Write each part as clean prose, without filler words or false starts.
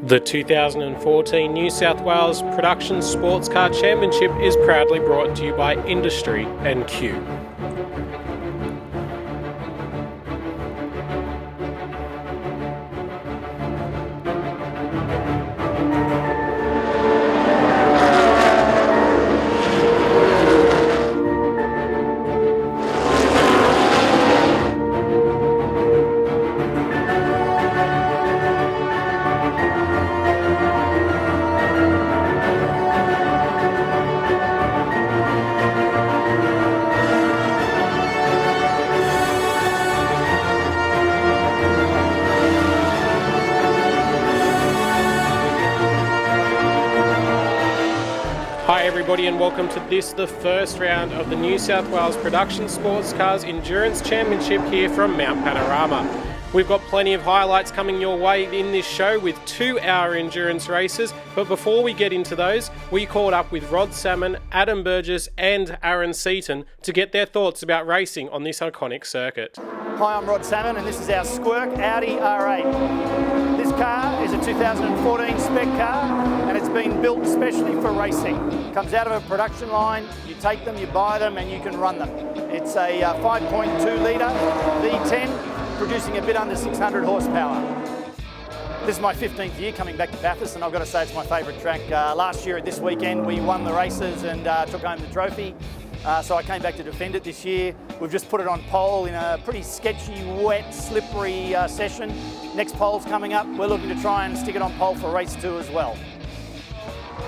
The 2014 New South Wales Production Sports Car Championship is proudly brought to you by Industry and Q. Hi everybody and welcome to the first round of the New South Wales Production Sports Cars Endurance Championship here from Mount Panorama. We've got plenty of highlights coming your way in this show with 2-hour endurance races, but before we get into those, we caught up with Rod Salmon, Adam Burgess and Aaron Seaton to get their thoughts about racing on this iconic circuit. Hi, I'm Rod Salmon and this is our Squirk Audi R8. This car is a 2014 spec car and it's been built specially for racing. It comes out of a production line, you take them, you buy them and you can run them. It's a 5.2 litre V10 producing a bit under 600 horsepower. This is my 15th year coming back to Bathurst and I've got to say it's my favourite track. Last year at this weekend we won the races and took home the trophy. So I came back to defend it this year. We've just put it on pole in a pretty sketchy, wet, slippery session. Next pole's coming up. We're looking to try and stick it on pole for race 2 as well.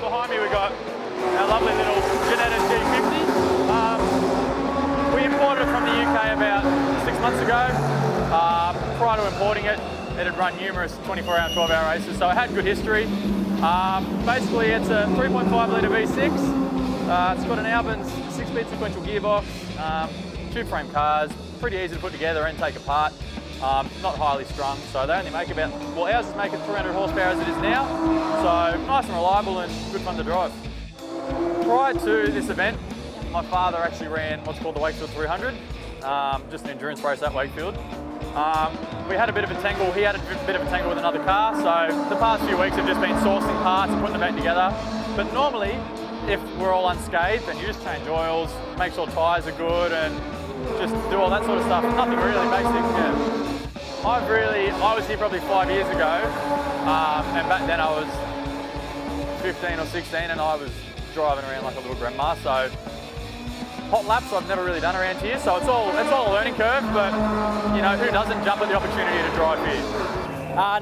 Behind me we've got our lovely little Janetta G50. We imported it from the UK about 6 months ago. Prior to importing it, it had run numerous 24-hour and 12-hour races, so it had good history. Basically it's a 3.5 litre V6. It's got an Albin's 6-speed sequential gearbox, tube frame cars, pretty easy to put together and take apart. Not highly strung, so they only make about, well ours is making 300 horsepower as it is now, so nice and reliable and good fun to drive. Prior to this event, my father actually ran what's called the Wakefield 300, just an endurance race at Wakefield. We had a bit of a tangle, he had a bit of a tangle with another car, so the past few weeks have just been sourcing parts and putting them back together. But normally, if we're all unscathed, then you just change oils, make sure tyres are good and just do all that sort of stuff. Nothing really basic. Yeah. I was here probably 5 years ago, and back then I was 15 or 16 and I was driving around like a little grandma, so hot laps I've never really done around here, so it's all a learning curve, but you know, who doesn't jump at the opportunity to drive here?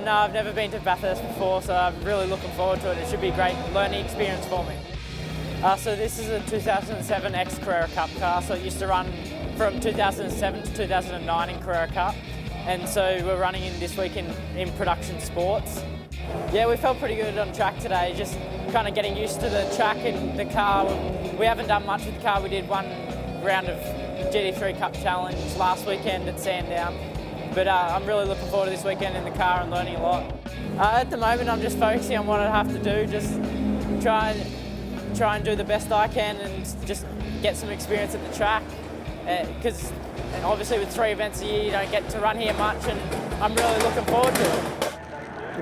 No, I've never been to Bathurst before, so I'm really looking forward to it. It should be a great learning experience for me. So this is a 2007 Carrera Cup car, so it used to run from 2007 to 2009 in Carrera Cup, and so we're running in this week in production sports. Yeah, we felt pretty good on track today, just kind of getting used to the track and the car. We haven't done much with the car. We did one round of GT3 Cup Challenge last weekend at Sandown, but I'm really looking forward to this weekend in the car and learning a lot. At the moment I'm just focusing on what I have to do, just try and do the best I can and just get some experience at the track, because obviously with 3 events a year you don't get to run here much, and I'm really looking forward to it.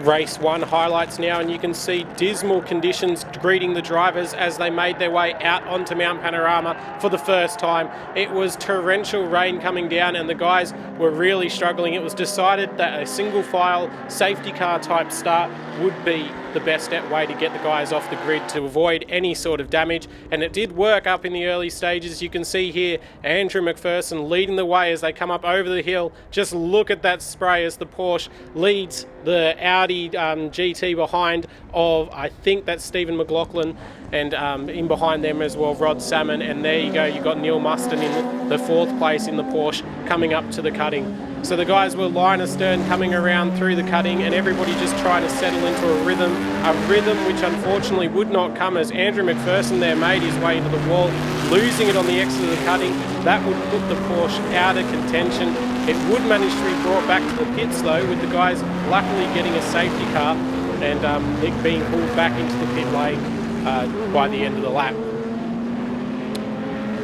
Race 1 highlights now, and you can see dismal conditions greeting the drivers as they made their way out onto Mount Panorama for the first time. It was torrential rain coming down and the guys were really struggling. It was decided that a single file safety car type start would be the best way to get the guys off the grid to avoid any sort of damage, and it did work up in the early stages. You can see here Andrew McPherson leading the way as they come up over the hill. Just look at that spray as the Porsche leads the Audi GT behind of, I think that's Stephen McLaughlin, and in behind them as well Rod Salmon, and there you go, you've got Neil Muston in the 4th place in the Porsche coming up to the cutting. So the guys were line astern coming around through the cutting and everybody just trying to settle into a rhythm which unfortunately would not come as Andrew McPherson there made his way into the wall, losing it on the exit of the cutting. That would put the Porsche out of contention. It would manage to be brought back to the pits though, with the guys luckily getting a safety car and it being pulled back into the pit lane by the end of the lap.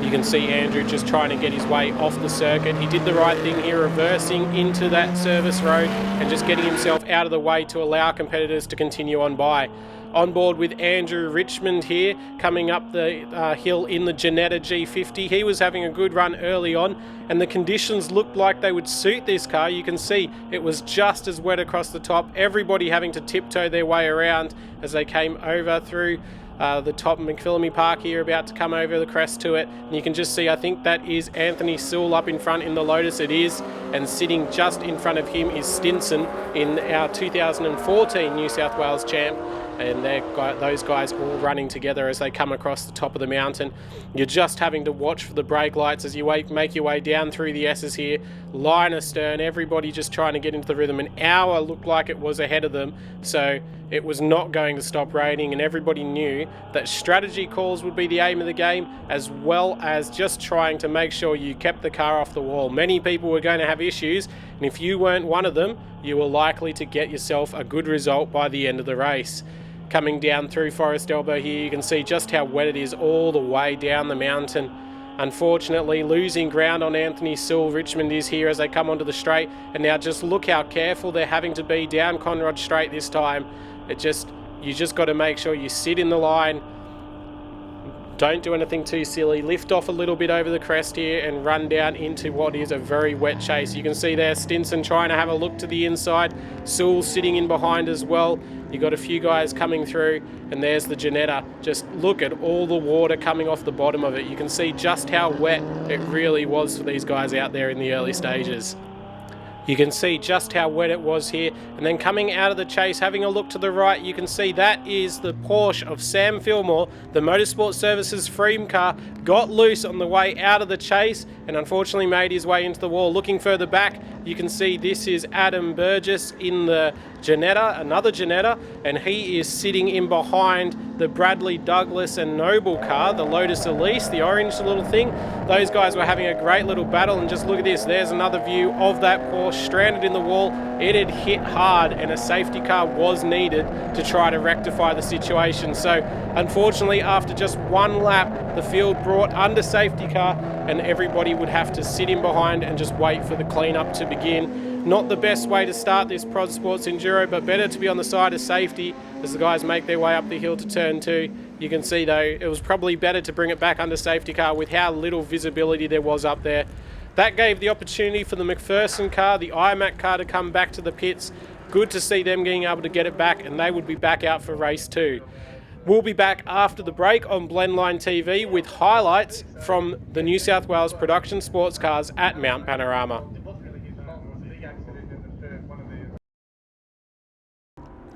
You can see Andrew just trying to get his way off the circuit. He did the right thing here, reversing into that service road and just getting himself out of the way to allow competitors to continue on by. On board with Andrew Richmond here, coming up the hill in the Ginetta G50. He was having a good run early on, and the conditions looked like they would suit this car. You can see it was just as wet across the top, everybody having to tiptoe their way around as they came over through the top of McPhillamy Park here, about to come over the crest to it. And you can just see, I think that is Anthony Sewell up in front in the Lotus. It is, and sitting just in front of him is Stinson in our 2014 New South Wales champ. And those guys all running together as they come across the top of the mountain. You're just having to watch for the brake lights as you make your way down through the S's here, line astern, everybody just trying to get into the rhythm. An hour looked like it was ahead of them, so it was not going to stop raining, and everybody knew that strategy calls would be the aim of the game, as well as just trying to make sure you kept the car off the wall. Many people were going to have issues, and if you weren't one of them, you were likely to get yourself a good result by the end of the race. Coming down through Forest Elbow here, you can see just how wet it is all the way down the mountain. Unfortunately, losing ground on Anthony Sewell. Richmond is here as they come onto the straight, and now just look how careful they're having to be down Conrod Straight this time. You just got to make sure you sit in the line, don't do anything too silly, lift off a little bit over the crest here and run down into what is a very wet chase. You can see there Stinson trying to have a look to the inside, Sewell sitting in behind as well. You got a few guys coming through, and there's the Ginetta. Just look at all the water coming off the bottom of it. You can see just how wet it really was for these guys out there in the early stages. You can see just how wet it was here, and then coming out of the chase, having a look to the right, you can see that is the Porsche of Sam Fillmore. The Motorsport Services Freem car got loose on the way out of the chase and unfortunately made his way into the wall. Looking further back, you can see this is Adam Burgess in the Ginetta, another Ginetta, and he is sitting in behind the Bradley Douglas and Noble car, the Lotus Elise, the orange little thing. Those guys were having a great little battle, and just look at this. There's another view of that Porsche stranded in the wall. It had hit hard, and a safety car was needed to try to rectify the situation. So unfortunately, after just one lap, the field brought under safety car, and everybody would have to sit in behind and just wait for the cleanup to begin. Not the best way to start this ProdSports Enduro, but better to be on the side of safety as the guys make their way up the hill to turn 2. You can see though, it was probably better to bring it back under safety car with how little visibility there was up there. That gave the opportunity for the McPherson car, the iMac car, to come back to the pits. Good to see them being able to get it back, and they would be back out for race 2. We'll be back after the break on Blendline TV with highlights from the New South Wales production sports cars at Mount Panorama.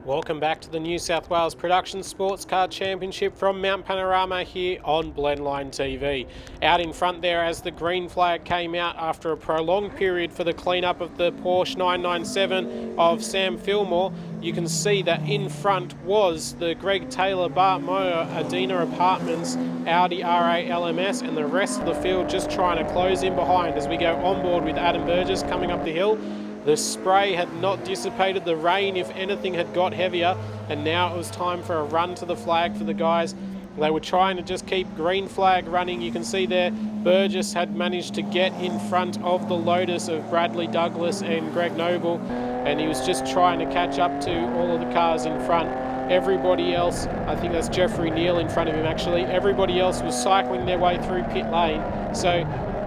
Welcome back to the New South Wales Production Sports Car Championship from Mount Panorama here on Blendline TV. Out in front there as the green flag came out after a prolonged period for the cleanup of the Porsche 997 of Sam Fillmore, you can see that in front was the Greg Taylor Bart Moyer Adina Apartments Audi R8 LMS, and the rest of the field just trying to close in behind as we go on board with Adam Burgess coming up the hill. The spray had not dissipated, the rain, if anything, had got heavier, and now it was time for a run to the flag for the guys. They were trying to just keep green flag running. You can see there Burgess had managed to get in front of the Lotus of Bradley Douglas and Greg Noble, and he was just trying to catch up to all of the cars in front. Everybody else, I think that's Jeffrey Neal in front of him actually, everybody else was cycling their way through pit lane. So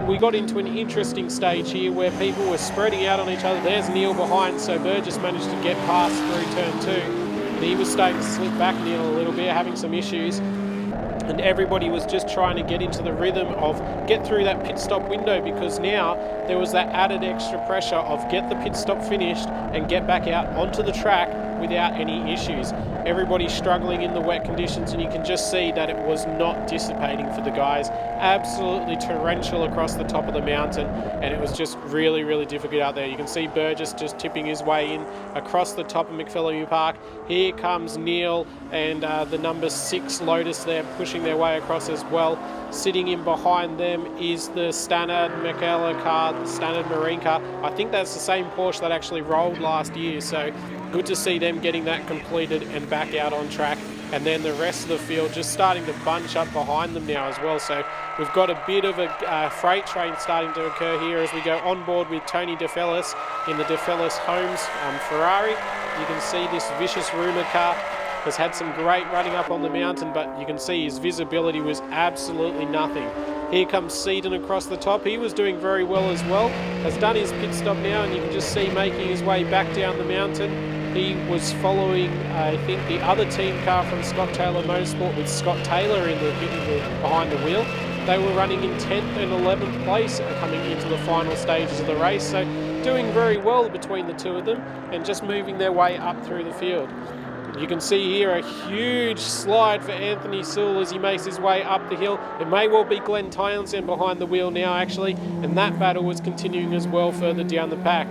we got into an interesting stage here where people were spreading out on each other. There's Neal behind, so Burgess managed to get past through turn 2. And he was starting to slip back, Neal, a little bit, having some issues. And everybody was just trying to get into the rhythm of get through that pit stop window, because now there was that added extra pressure of get the pit stop finished and get back out onto the track without any issues. Everybody struggling in the wet conditions, and you can just see that it was not dissipating for the guys. Absolutely torrential across the top of the mountain, and it was just really, really difficult out there. You can see Burgess just tipping his way in across the top of McPhillamy Park. Here comes Neal and the number 6 Lotus there pushing their way across as well. Sitting in behind them is the Stannard McKellar car, the Stannard Marine car. I think that's the same Porsche that actually rolled last year, so good to see them getting that completed and back out on track. and then the rest of the field just starting to bunch up behind them now as well. So we've got a bit of a freight train starting to occur here as we go on board with Tony DeFellis in the DeFellis Homes Ferrari. You can see this vicious rumour car has had some great running up on the mountain, but you can see his visibility was absolutely nothing. Here comes Seaton across the top. He was doing very well as well. Has done his pit stop now, and you can just see making his way back down the mountain. He was following, I think, the other team car from Scott Taylor Motorsport with Scott Taylor behind the wheel. They were running in 10th and 11th place coming into the final stages of the race, so doing very well between the two of them and just moving their way up through the field. You can see here a huge slide for Anthony Sewell as he makes his way up the hill. It may well be Glenn Townsend behind the wheel now actually, and that battle was continuing as well further down the pack.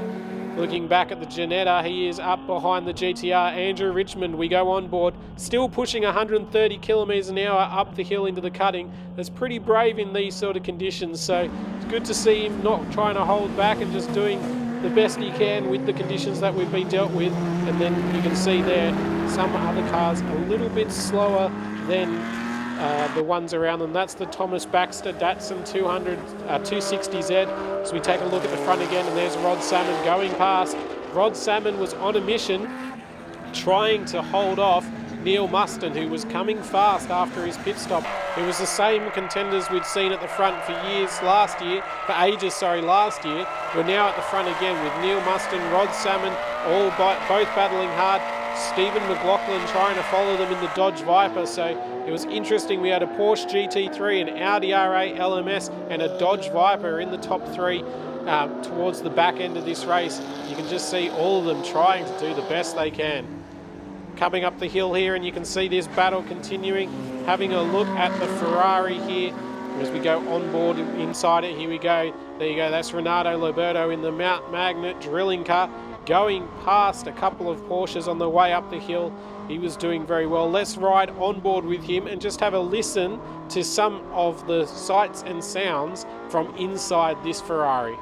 Looking back at the Janetta, he is up behind the GTR. Andrew Richmond, we go on board, still pushing 130 kilometres an hour up the hill into the cutting. That's pretty brave in these sort of conditions, so it's good to see him not trying to hold back and just doing the best he can with the conditions that we've been dealt with. And then you can see there some other cars a little bit slower than the ones around them. That's the Thomas Baxter Datsun 260Z. So we take a look at the front again, and there's Rod Salmon going past. Rod Salmon was on a mission trying to hold off Neil Muston, who was coming fast after his pit stop. It was the same contenders we'd seen at the front for last year. We're now at the front again with Neil Muston, Rod Salmon, both battling hard. Stephen McLaughlin trying to follow them in the Dodge Viper. So it was interesting. We had a Porsche GT3, an Audi R8 LMS, and a Dodge Viper in the top three towards the back end of this race. You can just see all of them trying to do the best they can. Coming up the hill here, and you can see this battle continuing. Having a look at the Ferrari here as we go on board inside it. Here we go. There you go. That's Renato Loberto in the Mount Magnet drilling car, going past a couple of Porsches on the way up the hill. He was doing very well. Let's ride on board with him and just have a listen to some of the sights and sounds from inside this Ferrari.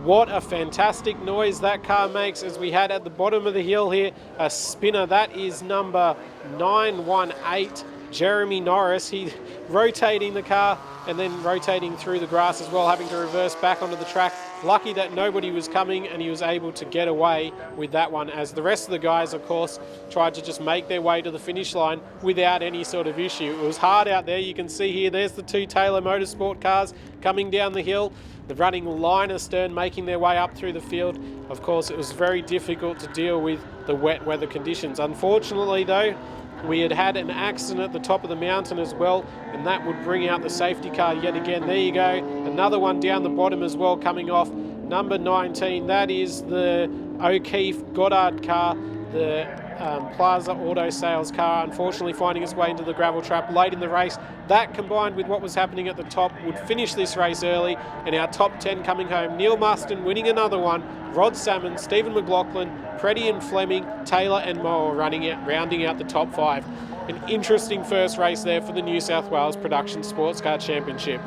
What a fantastic noise that car makes as we had at the bottom of the hill here, a spinner. That is number 918 Jeremy Norris. He rotating the car and then rotating through the grass as well, having to reverse back onto the track. Lucky that nobody was coming and he was able to get away with that one, as the rest of the guys, of course, tried to just make their way to the finish line without any sort of issue. It was hard out there. You can see here, there's the two Taylor Motorsport cars coming down the hill. The running line astern, making their way up through the field. Of course, it was very difficult to deal with the wet weather conditions. Unfortunately, though, we had an accident at the top of the mountain as well, and that would bring out the safety car yet again. There you go, another one down the bottom as well coming off. Number 19, that is the O'Keefe Goddard car, the Plaza Auto Sales car, unfortunately finding its way into the gravel trap late in the race. That, combined with what was happening at the top, would finish this race early, and our top 10 coming home. Neil Muston winning another one, Rod Salmon, Stephen McLaughlin, Preddy and Fleming, Taylor and Moore rounding out the top 5. An interesting first race there for the New South Wales Production Sports Car Championship.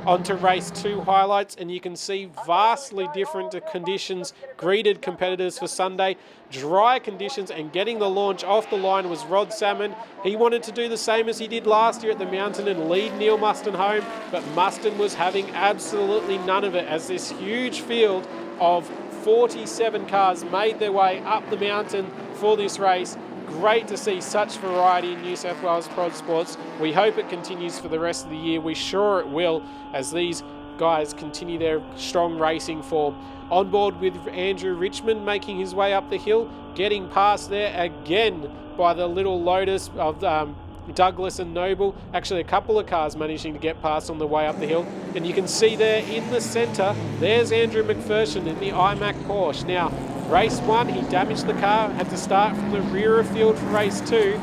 On to race 2 highlights, and you can see vastly different conditions greeted competitors for Sunday. Dry conditions, and getting the launch off the line was Rod Salmon. He wanted to do the same as he did last year at the mountain and lead Neil Muston home, but Muston was having absolutely none of it, as this huge field of 47 cars made their way up the mountain for this race. Great to see such variety in New South Wales ProdSports. We hope it continues for the rest of the year. We're sure it will, as these guys continue their strong racing form. On board with Andrew Richmond making his way up the hill, getting past there again by the little Lotus of Douglas and Noble. Actually, a couple of cars managing to get past on the way up the hill. And you can see there in the centre, there's Andrew McPherson in the iMac Porsche. Now, race 1, he damaged the car, had to start from the rear of field for race 2,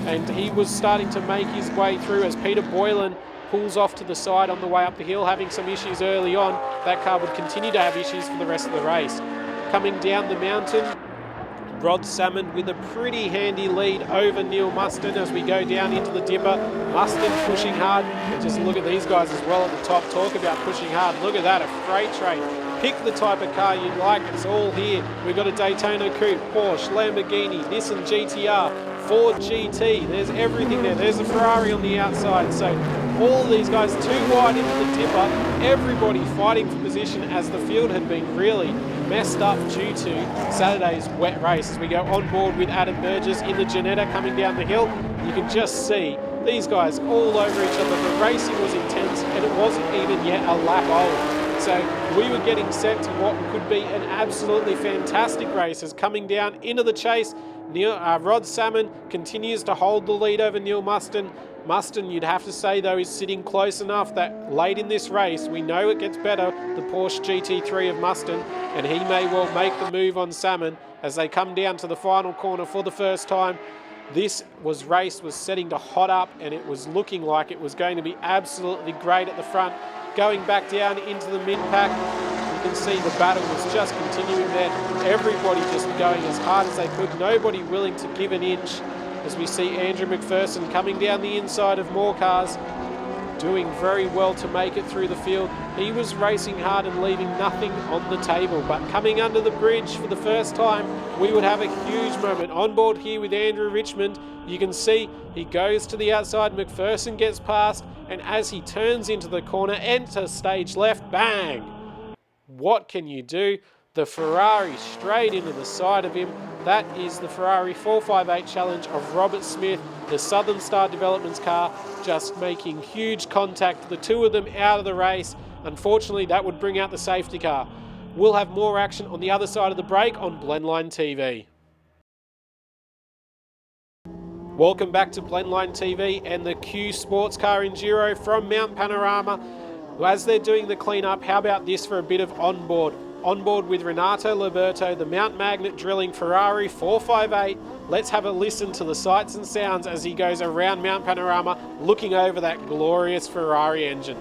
and he was starting to make his way through as Peter Boylan pulls off to the side on the way up the hill, having some issues early on. That car would continue to have issues for the rest of the race. Coming down the mountain, Rod Salmon with a pretty handy lead over Neil Muston as we go down into the dipper. Muston pushing hard, and just look at these guys as well at the top. Talk about pushing hard. Look at that, a freight train. Pick the type of car you like, it's all here. We've got a Daytona Coupe, Porsche, Lamborghini, Nissan GTR, Ford GT. There's everything there. There's a Ferrari on the outside. So all these guys too wide into the dipper. Everybody fighting for position, as the field had been really messed up due to Saturday's wet race. As we go on board with Adam Burgess in the Ginetta coming down the hill, you can just see these guys all over each other. The racing was intense, and it wasn't even yet a lap old. So we were getting set to what could be an absolutely fantastic race. As coming down into the chase, Rod Salmon continues to hold the lead over Neil Muston. Muston, you'd have to say, though, is sitting close enough that late in this race, we know it gets better, the Porsche GT3 of Muston, and he may well make the move on Salmon as they come down to the final corner for the first time. This race was setting to hot up, and it was looking like it was going to be absolutely great at the front. Going back down into the mid-pack, you can see the battle was just continuing there. Everybody just going as hard as they could, nobody willing to give an inch, as we see Andrew McPherson coming down the inside of more cars, doing very well to make it through the field. He was racing hard and leaving nothing on the table, but coming under the bridge for the first time, we would have a huge moment. On board here with Andrew Richmond, you can see he goes to the outside, McPherson gets past, and as he turns into the corner, enter stage left, bang! What can you do? The Ferrari straight into the side of him. That is the Ferrari 458 Challenge of Robert Smith, the Southern Star Developments car, just making huge contact. The two of them out of the race. Unfortunately, that would bring out the safety car. We'll have more action on the other side of the break on Blendline TV. Welcome back to Blendline TV and the Q Sports Car Enduro from Mount Panorama. As they're doing the cleanup, how about this for a bit of onboard? Onboard with Renato Liberto, the Mount Magnet Drilling Ferrari 458. Let's have a listen to the sights and sounds as he goes around Mount Panorama, looking over that glorious Ferrari engine.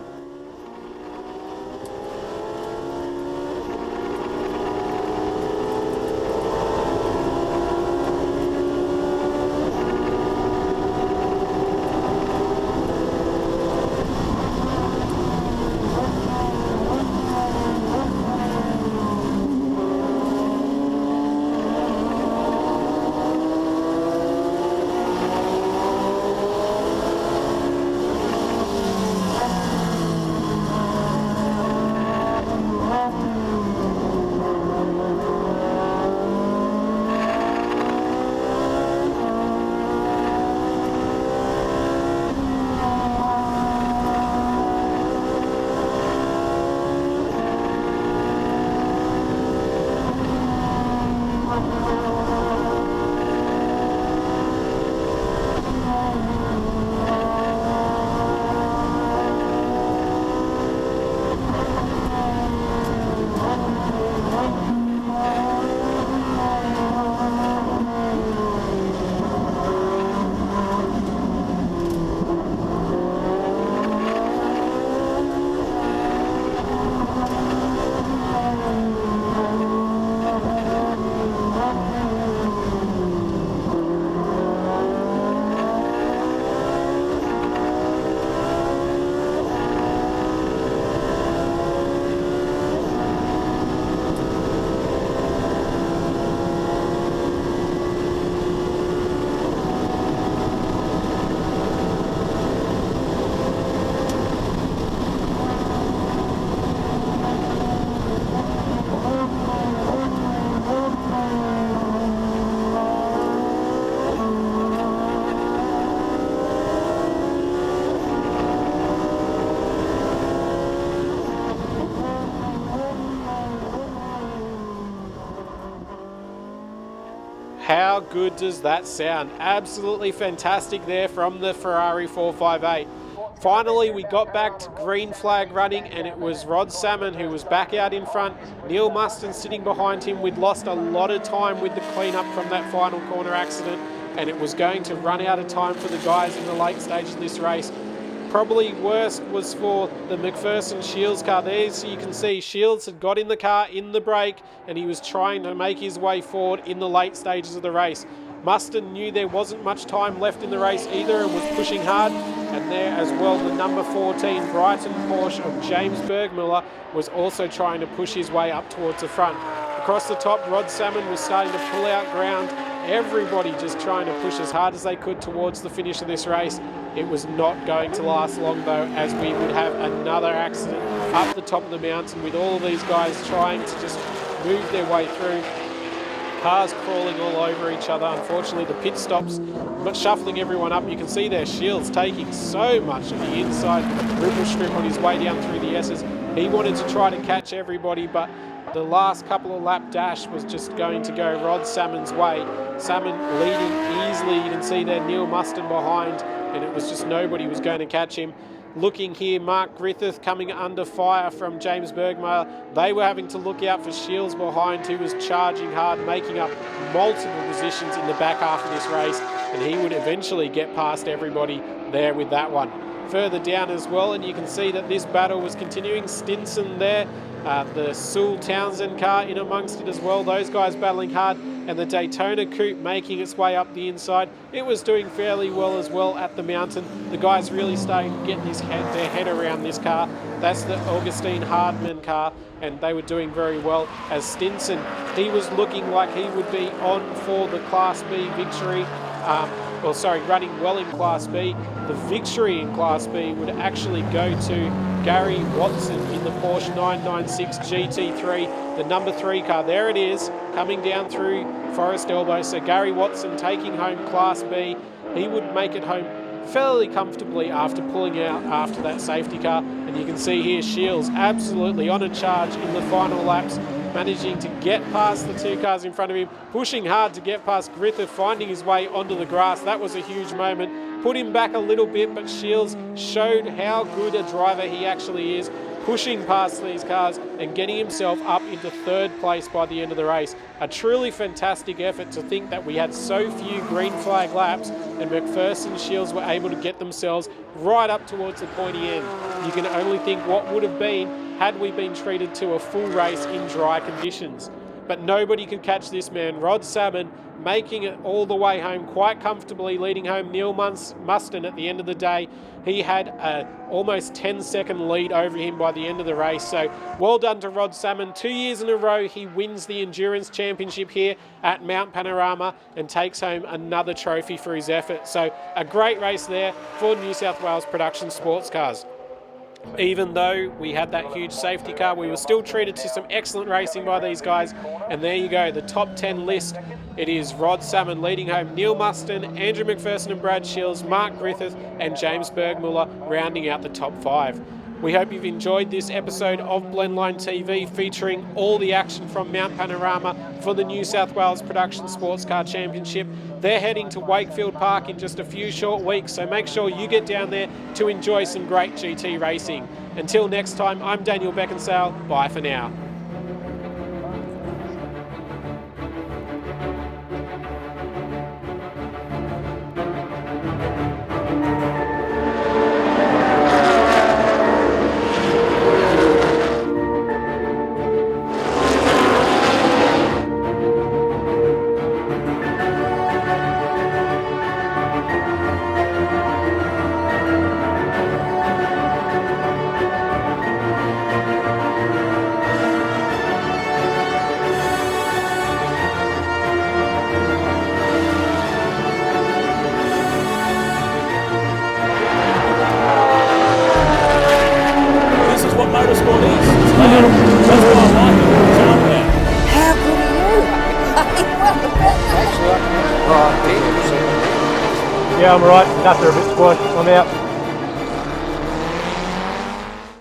good does that sound? Absolutely fantastic there from the Ferrari 458. Finally, we got back to green flag running, and it was Rod Salmon who was back out in front. Neil Muston sitting behind him. We'd lost a lot of time with the cleanup from that final corner accident, and it was going to run out of time for the guys in the late stages of this race. Probably worst was for the McPherson Shields car. There so you can see Shields had got in the car in the break, and he was trying to make his way forward in the late stages of the race. Muston knew there wasn't much time left in the race either and was pushing hard. And there as well, the number 14 Brighton Porsche of James Bergmüller was also trying to push his way up towards the front. Across the top, Rod Salmon was starting to pull out ground. Everybody just trying to push as hard as they could towards the finish of this race. It was not going to last long though, as we would have another accident up the top of the mountain with all of these guys trying to just move their way through. Cars crawling all over each other. Unfortunately, the pit stops, but shuffling everyone up. You can see their Shields taking so much of the inside ripple strip on his way down through the S's. He wanted to try to catch everybody, but the last couple of lap dash was just going to go Rod Salmon's way. Salmon leading easily. You can see there Neil Muston behind, and it was just nobody was going to catch him. Looking here, Mark Griffith coming under fire from James Bergmüller. They were having to look out for Shields behind, who was charging hard, making up multiple positions in the back half of this race, and he would eventually get past everybody there with that one. Further down as well, and you can see that this battle was continuing. Stinson there, the Sewell Townsend car in amongst it as well. Those guys battling hard, and the Daytona Coupe making its way up the inside. It was doing fairly well as well at the mountain. The guys really starting to get their head around this car. That's the Augustine Hardman car, and they were doing very well. As Stinson, he was looking like he would be on for the Class B victory. Running well in Class B. The victory in Class B would actually go to Gary Watson in the Porsche 996 GT3, the number 3 car. There it is, coming down through Forest Elbow. So Gary Watson taking home Class B. He would make it home fairly comfortably after pulling out after that safety car. And you can see here Shields absolutely on a charge in the final laps, managing to get past the two cars in front of him, pushing hard to get past Griffith, finding his way onto the grass. That was a huge moment. Put him back a little bit, but Shields showed how good a driver he actually is, pushing past these cars and getting himself up into third place by the end of the race. A truly fantastic effort to think that we had so few green flag laps and McPherson and Shields were able to get themselves right up towards the pointy end. You can only think what would have been had we been treated to a full race in dry conditions. But nobody could catch this man. Rod Salmon making it all the way home quite comfortably, leading home Neil Muston at the end of the day. He had a almost 10-second lead over him by the end of the race. So well done to Rod Salmon. 2 years in a row he wins the Endurance Championship here at Mount Panorama and takes home another trophy for his effort. So a great race there for New South Wales Production Sports Cars. Even though we had that huge safety car, we were still treated to some excellent racing by these guys. And there you go, the top 10 list. It is Rod Salmon leading home Neil Muston, Andrew McPherson and Brad Shields, Mark Griffith and James Bergmüller rounding out the top 5. We hope you've enjoyed this episode of Blendline TV featuring all the action from Mount Panorama for the New South Wales Production Sports Car Championship. They're heading to Wakefield Park in just a few short weeks, so make sure you get down there to enjoy some great GT racing. Until next time, I'm Daniel Beckinsale. Bye for now. Motorsport is. That's why I like it. It's out there. How good are you? Yeah, I'm right. After a bit squash, I'm out.